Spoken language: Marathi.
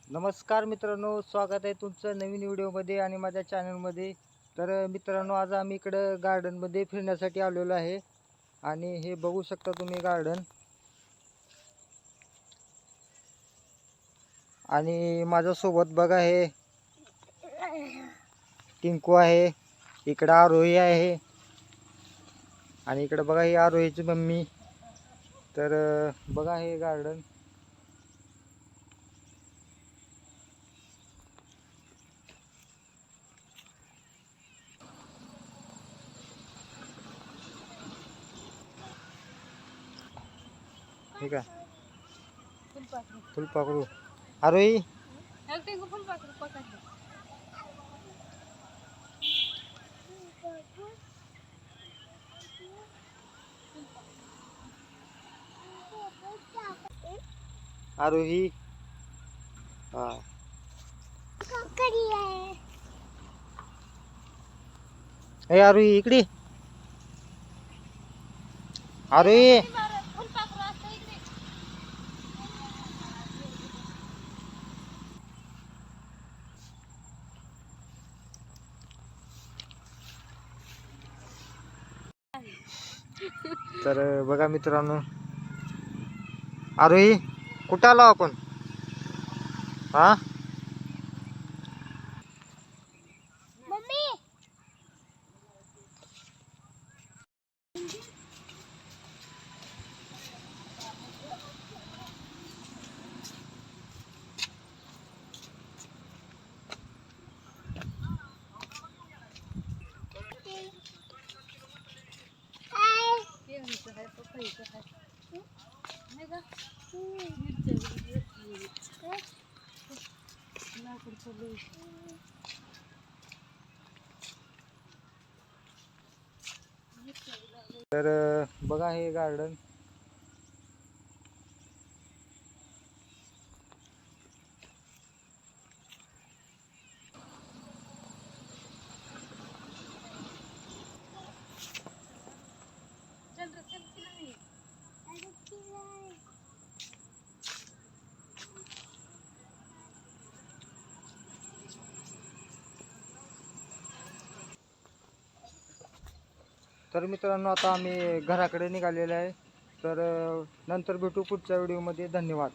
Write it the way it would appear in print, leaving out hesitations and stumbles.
नमस्कार मित्रांनो, स्वागत आहे तुमचं नवीन व्हिडिओमध्ये आणि माझ्या चॅनलमध्ये. तर मित्रांनो, आज आम्ही इकडं गार्डनमध्ये फिरण्यासाठी आलेलो आहे आणि हे बघू शकता तुम्ही गार्डन. आणि माझ्यासोबत बघा हे टिंकू आहे, इकडं आरोही आहे आणि इकडं बघा ही आरोहीची मम्मी. तर बघा हे गार्डन. ठीक आहे, फुलपाखरू आरोही. आरोही हा हे आरोही इकडे. आरोही तर बघा मित्रांनो, आरोही कुठं आलो आपण? हा तर बघा हे गार्डन. तर मित्रांनो, आता आम्ही घराकडे निघालेलो आहे. तर नंतर भेटू पुढच्या व्हिडिओमध्ये. धन्यवाद.